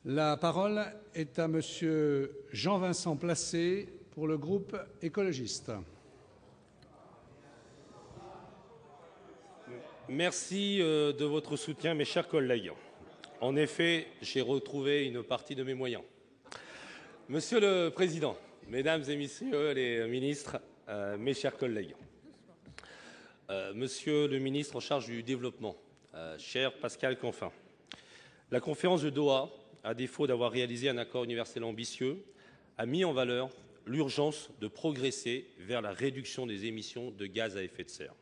La parole est à Monsieur Jean-Vincent Placé pour le groupe écologiste. Merci de votre soutien, mes chers collègues. En effet, j'ai retrouvé une partie de mes moyens. Monsieur le Président, Mesdames et Messieurs les ministres, mes chers collègues, Monsieur le ministre en charge du développement, cher Pascal Canfin, la conférence de Doha, à défaut d'avoir réalisé un accord universel ambitieux, a mis en valeur l'urgence de progresser vers la réduction des émissions de gaz à effet de serre.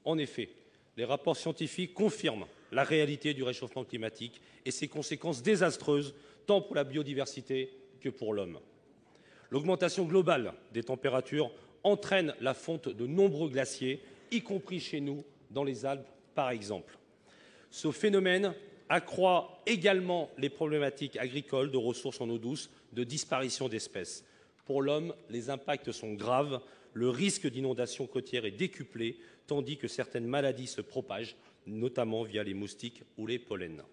En effet, les rapports scientifiques confirment la réalité du réchauffement climatique et ses conséquences désastreuses tant pour la biodiversité que pour l'homme. L'augmentation globale des températures entraîne la fonte de nombreux glaciers, y compris chez nous, dans les Alpes par exemple. Ce phénomène accroît également les problématiques agricoles de ressources en eau douce, de disparition d'espèces. Pour l'homme, les impacts sont graves, le risque d'inondation côtière est décuplé, tandis que certaines maladies se propagent, notamment via les moustiques ou les pollens.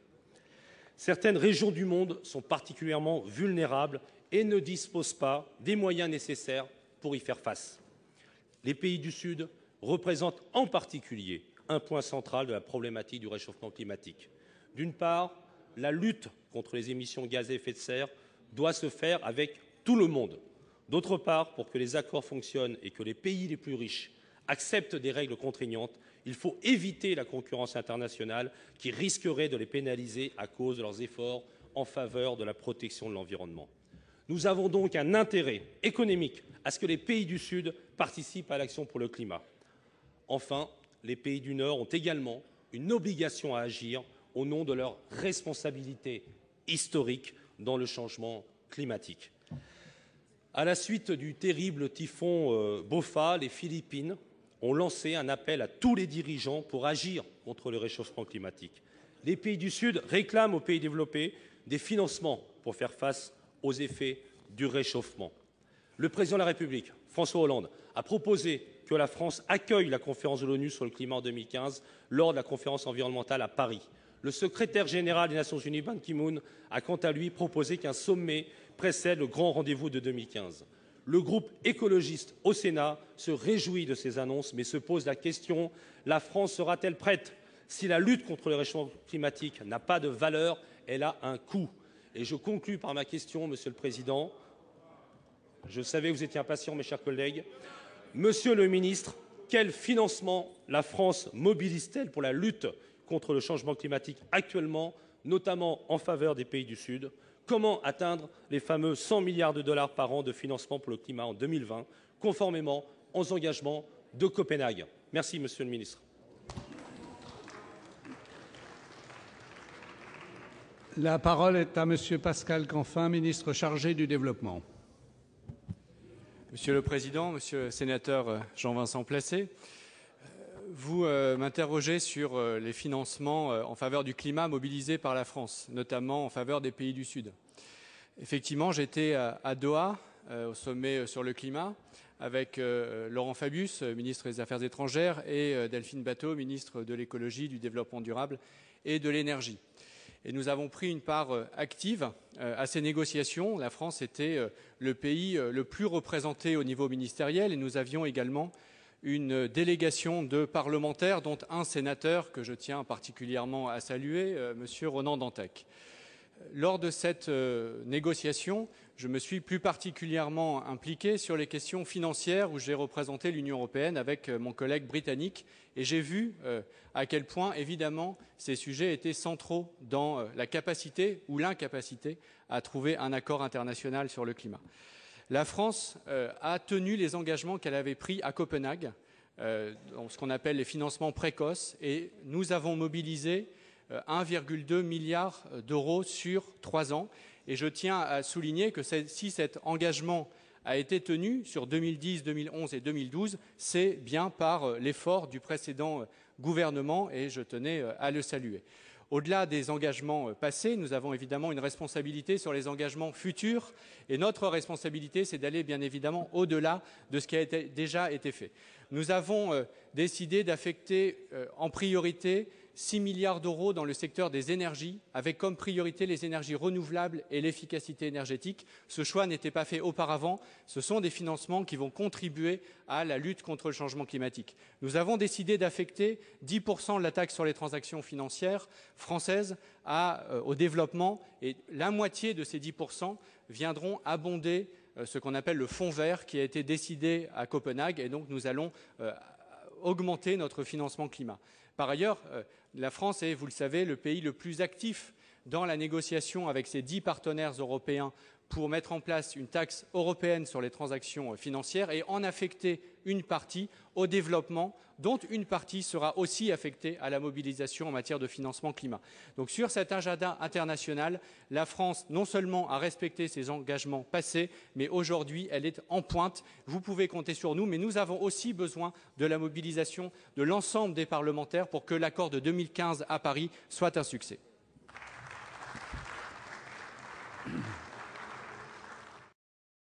Certaines régions du monde sont particulièrement vulnérables et ne disposent pas des moyens nécessaires pour y faire face. Les pays du Sud représentent en particulier un point central de la problématique du réchauffement climatique. D'une part, la lutte contre les émissions de gaz à effet de serre doit se faire avec tout le monde. D'autre part, pour que les accords fonctionnent et que les pays les plus riches acceptent des règles contraignantes, il faut éviter la concurrence internationale qui risquerait de les pénaliser à cause de leurs efforts en faveur de la protection de l'environnement. Nous avons donc un intérêt économique à ce que les pays du Sud participent à l'action pour le climat. Enfin, les pays du Nord ont également une obligation à agir au nom de leur responsabilité historique dans le changement climatique. À la suite du terrible typhon Bopha, les Philippines ont lancé un appel à tous les dirigeants pour agir contre le réchauffement climatique. Les pays du Sud réclament aux pays développés des financements pour faire face aux effets du réchauffement. Le président de la République, François Hollande, a proposé que la France accueille la conférence de l'ONU sur le climat en 2015 lors de la conférence environnementale à Paris. Le secrétaire général des Nations Unies, Ban Ki-moon, a quant à lui proposé qu'un sommet précède le grand rendez-vous de 2015. Le groupe écologiste au Sénat se réjouit de ces annonces, mais se pose la question, la France sera-t-elle prête? Si la lutte contre le réchauffement climatique n'a pas de valeur, elle a un coût. Et je conclus par ma question, Monsieur le Président. Je savais que vous étiez impatient, mes chers collègues. Monsieur le ministre, quel financement la France mobilise-t-elle pour la lutte contre le changement climatique actuellement, notamment en faveur des pays du Sud? Comment atteindre les fameux 100 milliards de dollars par an de financement pour le climat en 2020, conformément aux engagements de Copenhague? Merci, Monsieur le ministre. La parole est à Monsieur Pascal Canfin, ministre chargé du Développement. Monsieur le Président, Monsieur le sénateur Jean-Vincent Placé, vous m'interrogez sur les financements en faveur du climat mobilisés par la France, notamment en faveur des pays du Sud. Effectivement, j'étais à Doha, au sommet sur le climat, avec Laurent Fabius, ministre des Affaires étrangères, et Delphine Batho, ministre de l'écologie, du développement durable et de l'énergie. Et nous avons pris une part active à ces négociations. La France était le pays le plus représenté au niveau ministériel et nous avions également une délégation de parlementaires, dont un sénateur que je tiens particulièrement à saluer, M. Ronan Dantec. Lors de cette négociation, je me suis plus particulièrement impliqué sur les questions financières où j'ai représenté l'Union européenne avec mon collègue britannique et j'ai vu à quel point, évidemment, ces sujets étaient centraux dans la capacité ou l'incapacité à trouver un accord international sur le climat. La France a tenu les engagements qu'elle avait pris à Copenhague, dans ce qu'on appelle les financements précoces, et nous avons mobilisé 1,2 milliard d'euros sur 3 ans. Et je tiens à souligner que si cet engagement a été tenu sur 2010, 2011 et 2012, c'est bien par l'effort du précédent gouvernement et je tenais à le saluer. Au-delà des engagements passés, nous avons évidemment une responsabilité sur les engagements futurs et notre responsabilité, c'est d'aller bien évidemment au-delà de ce qui a déjà été fait. Nous avons décidé d'affecter en priorité 6 milliards d'euros dans le secteur des énergies, avec comme priorité les énergies renouvelables et l'efficacité énergétique. Ce choix n'était pas fait auparavant. Ce sont des financements qui vont contribuer à la lutte contre le changement climatique. Nous avons décidé d'affecter 10% de la taxe sur les transactions financières françaises au développement, et la moitié de ces 10% viendront abonder ce qu'on appelle le fonds vert qui a été décidé à Copenhague, et donc nous allons augmenter notre financement climat. Par ailleurs, la France est, vous le savez, le pays le plus actif dans la négociation avec ses 10 partenaires européens pour mettre en place une taxe européenne sur les transactions financières et en affecter une partie au développement, dont une partie sera aussi affectée à la mobilisation en matière de financement climat. Donc sur cet agenda international, la France non seulement a respecté ses engagements passés, mais aujourd'hui elle est en pointe. Vous pouvez compter sur nous, mais nous avons aussi besoin de la mobilisation de l'ensemble des parlementaires pour que l'accord de 2015 à Paris soit un succès.